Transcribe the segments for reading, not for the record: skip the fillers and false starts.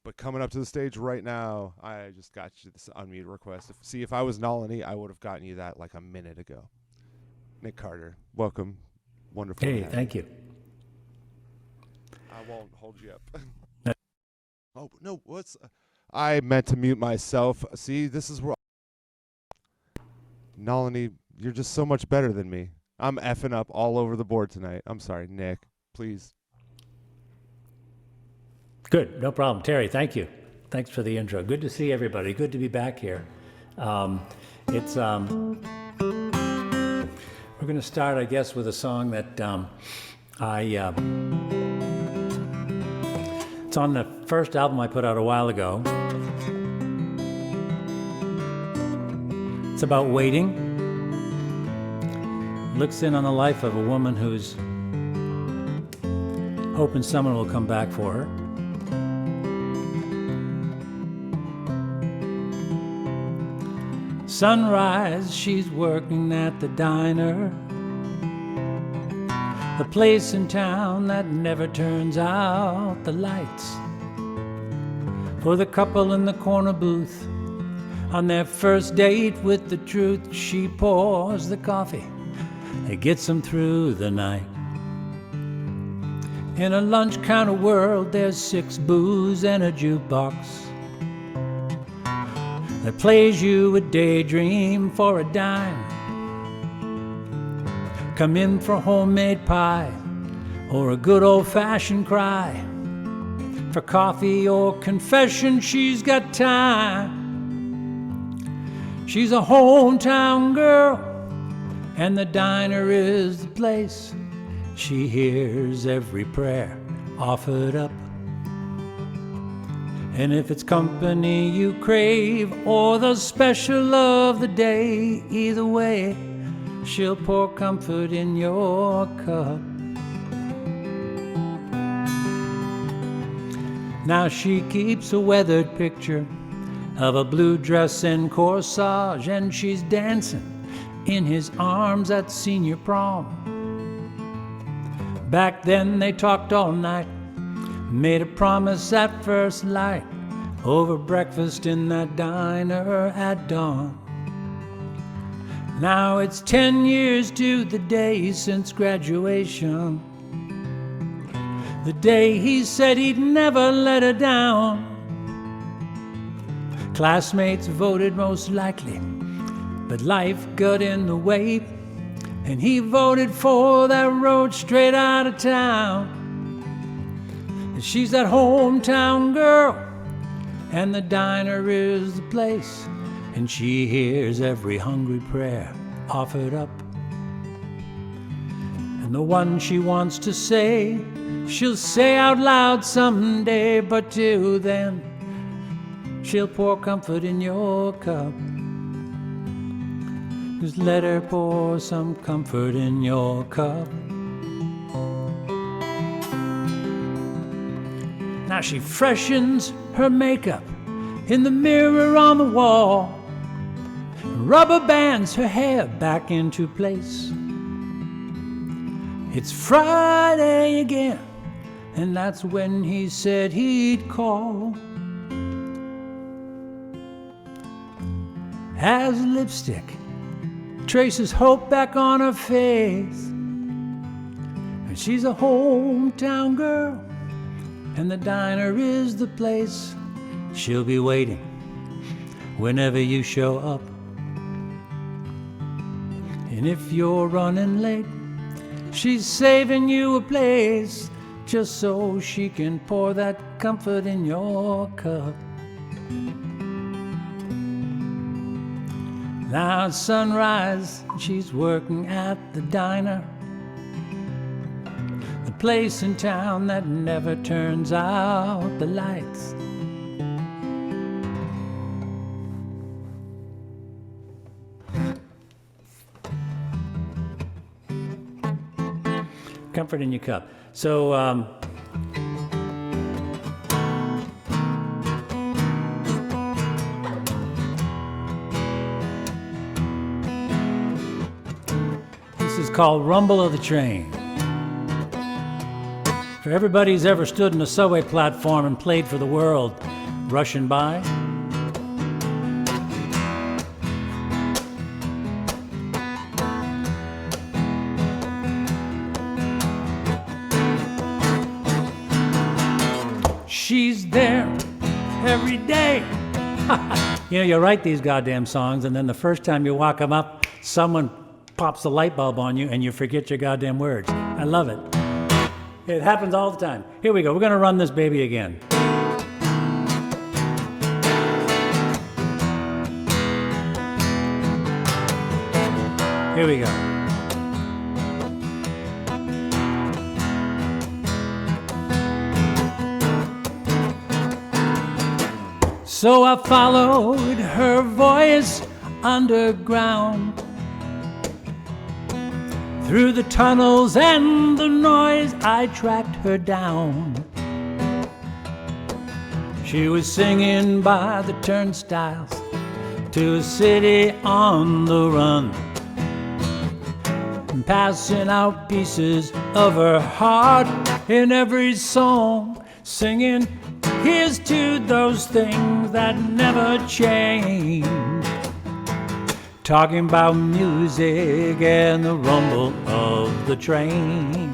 But coming up to the stage right now, I just got you this unmute request. See, if I was Nalini, I would have gotten you that like a minute ago. Nick Carter, welcome. Wonderful. Hey, thank you. I won't hold you up. Oh, no, I meant to mute myself. See, this is where... Nalini, you're just so much better than me. I'm effing up all over the board tonight. I'm sorry, Nick. Please. Good, no problem. Terry, thank you. Thanks for the intro. Good to see everybody. Good to be back here. We're going to start, I guess, with a song that it's on the first album I put out a while ago. It's about waiting. Looks in on the life of a woman who's hoping someone will come back for her. Sunrise, she's working at the diner, the place in town that never turns out the lights. For the couple in the corner booth, on their first date with the truth, she pours the coffee that gets them through the night. In a lunch counter world, there's 6 booze and a jukebox that plays you a daydream for a dime. Come in for homemade pie or a good old-fashioned cry. For coffee or confession, she's got time. She's a hometown girl, and the diner is the place. She hears every prayer offered up. And if it's company you crave or the special of the day, either way, she'll pour comfort in your cup. Now she keeps a weathered picture of a blue dress and corsage, and she's dancing in his arms at senior prom. Back then they talked all night, made a promise at first light, over breakfast in that diner at dawn. Now it's 10 years to the day since graduation, the day he said he'd never let her down. Classmates voted most likely, but life got in the way, and he voted for that road straight out of town. And she's that hometown girl, and the diner is the place, and she hears every hungry prayer offered up. And the one she wants to say, she'll say out loud someday, but till then, she'll pour comfort in your cup. Just let her pour some comfort in your cup. Now she freshens her makeup in the mirror on the wall, rubber bands her hair back into place. It's Friday again, and that's when he said he'd call. As lipstick traces hope back on her face, and she's a hometown girl, and the diner is the place. She'll be waiting whenever you show up. And if you're running late, she's saving you a place, just so she can pour that comfort in your cup. Now it's sunrise, she's working at the diner, the place in town that never turns out the lights. Comfort in your cup. So, this is called Rumble of the Train. For everybody who's ever stood in a subway platform and played for the world, rushing by. She's there every day. You know, you write these goddamn songs, and then the first time you walk them up, someone pops the light bulb on you, and you forget your goddamn words. I love it. It happens all the time. Here we go. We're going to run this baby again. Here we go. So I followed her voice underground, through the tunnels and the noise I tracked her down. She was singing by the turnstiles to a city on the run, and passing out pieces of her heart in every song, singing, here's to those things that never change. Talking about music and the rumble of the train.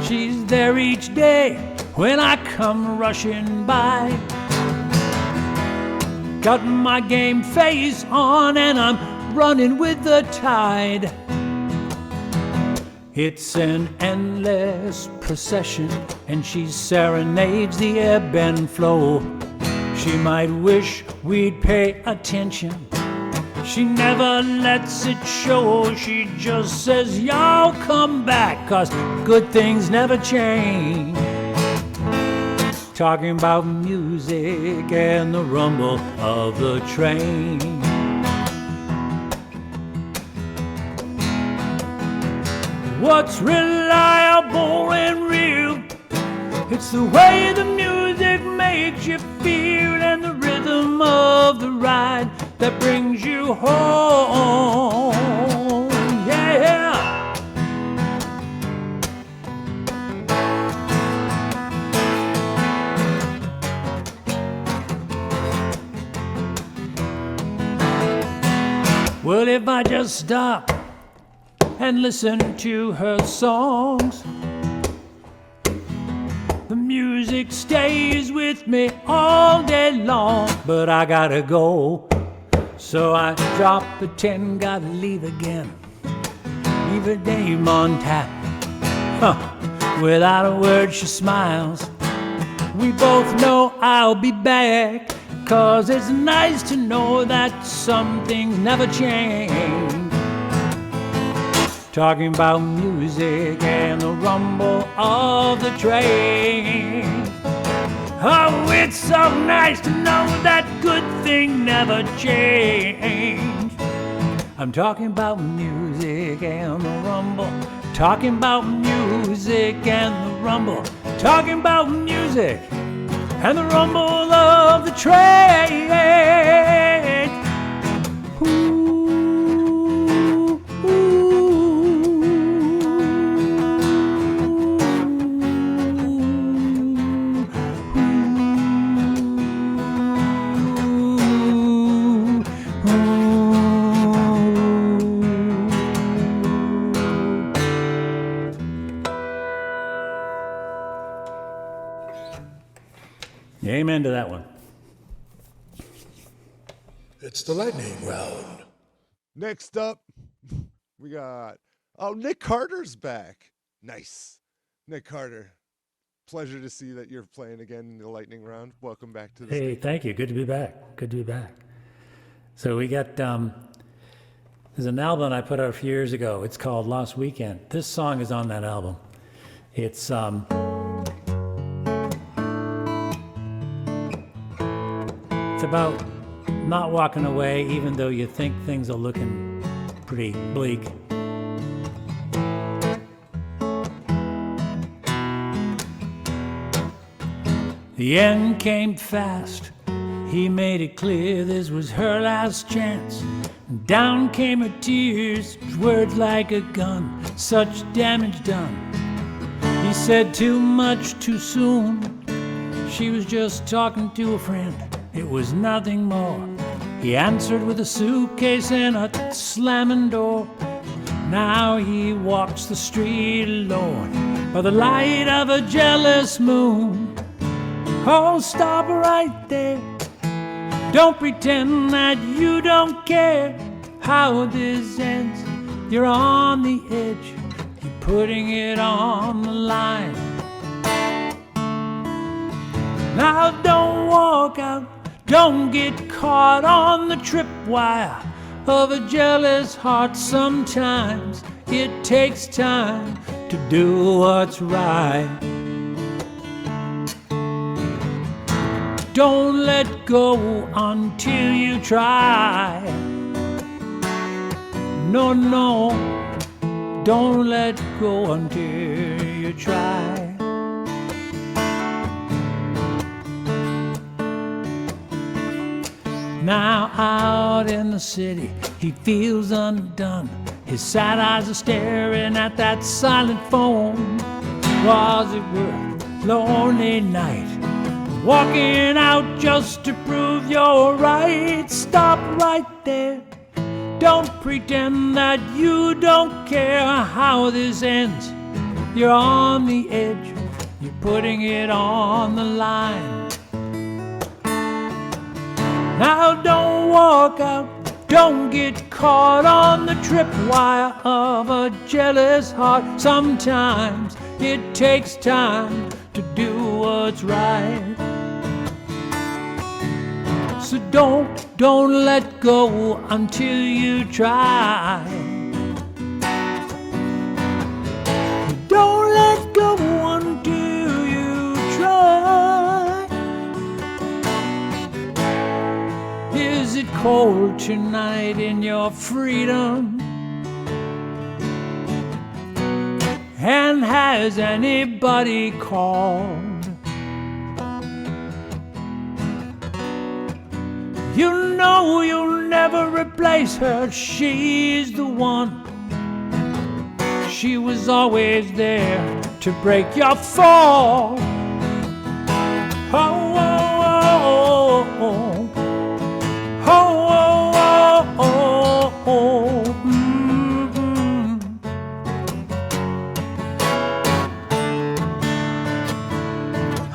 She's there each day when I come rushing by. Got my game face on and I'm running with the tide. It's an endless procession, and she serenades the ebb and flow. She might wish we'd pay attention. She never lets it show. She just says, y'all come back, 'cause good things never change. Talking about music and the rumble of the train. What's reliable and real? It's the way the music makes you feel, and the rhythm of the ride that brings you home. Yeah. Well, if I just stop and listen to her songs, the music stays with me all day long. But I gotta go, so I drop the 10, gotta leave again. Leave her name on tap. Without a word she smiles. We both know I'll be back, 'cause it's nice to know that some things never change. Talking about music and the rumble of the train. Oh, it's so nice to know that good thing never change. I'm talking about music and the rumble. Talking about music and the rumble. Talking about music and the rumble of the train. Ooh. Amen to that one. It's the lightning round. Next up, we got, Nick Carter's back. Nice. Nick Carter. Pleasure to see that you're playing again in the lightning round. Welcome back to the Hey, stage. thank you. Good to be back. Good to be back. So we got, there's an album I put out a few years ago. It's called Lost Weekend. This song is on that album. It's about not walking away even though you think things are looking pretty bleak. The end came fast. He made it clear this was her last chance. Down came her tears, words like a gun, such damage done. He said too much too soon. She was just talking to a friend. It was nothing more. He answered with a suitcase and a slamming door. Now he walks the street alone by the light of a jealous moon. Oh, stop right there. Don't pretend that you don't care how this ends. You're on the edge. You're putting it on the line. Now don't walk out. Don't get caught on the tripwire of a jealous heart. Sometimes it takes time to do what's right. Don't let go until you try. No, no, don't let go until you try. Now out in the city, he feels undone. His sad eyes are staring at that silent phone. Was it worth a lonely night? Walking out just to prove you're right. Stop right there. Don't pretend that you don't care how this ends. You're on the edge. You're putting it on the line. Now don't walk out, don't get caught on the tripwire of a jealous heart. Sometimes it takes time to do what's right. So don't let go until you try. Don't let go until you try. Is it cold tonight in your freedom? And has anybody called? You know you'll never replace her. She's the one. She was always there to break your fall. Oh, oh, oh, oh. Oh, oh, oh, oh, oh. Mm-hmm.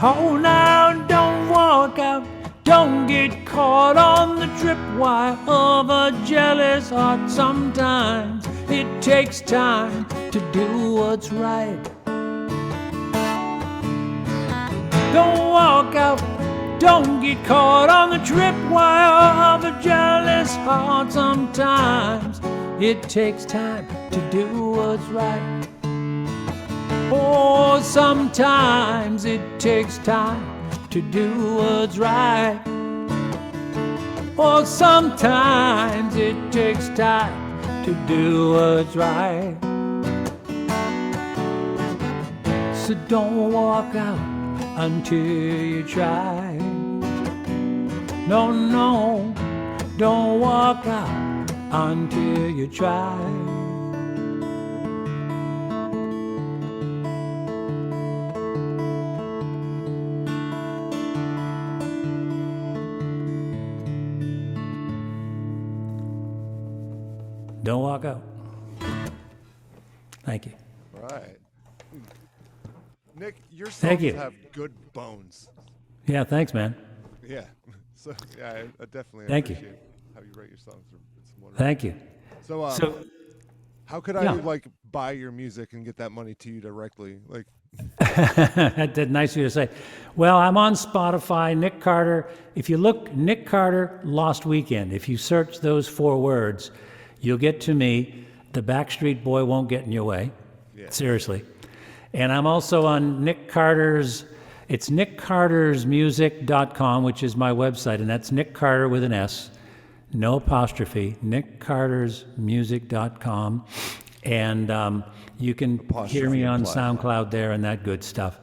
Oh, now don't walk out. Don't get caught on the tripwire of a jealous heart. Sometimes it takes time to do what's right. Don't walk out. Don't get caught on the tripwire of a jealous heart. Sometimes it takes time to do what's right. Oh, sometimes it takes time to do what's right. Oh, sometimes it takes time to do what's right. So don't walk out until you try. No, no, don't walk out until you try. Don't walk out. Thank you. All right. Nick, your Thank songs you. have good bones. Yeah, thanks, man. Yeah. So, yeah, I definitely Thank you. appreciate how you write your songs. It's wonderful. Thank you. So, how could I, yeah. like, buy your music and get that money to you directly? Like, That's nice of you to say. Well, I'm on Spotify, Nick Carter. If you look, Nick Carter, Lost Weekend, if you search those 4 words, you'll get to me. The Backstreet Boy won't get in your way. Yeah. Seriously. And I'm also on Nick Carter's, it's nickcartersmusic.com, which is my website, and that's Nick Carter with an S, no apostrophe, nickcartersmusic.com. And you can hear me on SoundCloud there and that good stuff.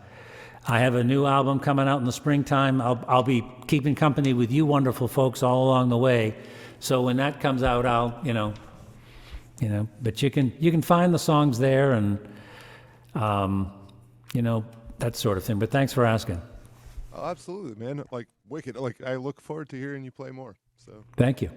I have a new album coming out in the springtime. I'll be keeping company with you wonderful folks all along the way. So when that comes out, I'll, but you can find the songs there, and that sort of thing. But thanks for asking. Oh, absolutely, man. Like wicked. Like I look forward to hearing you play more. So Thank you.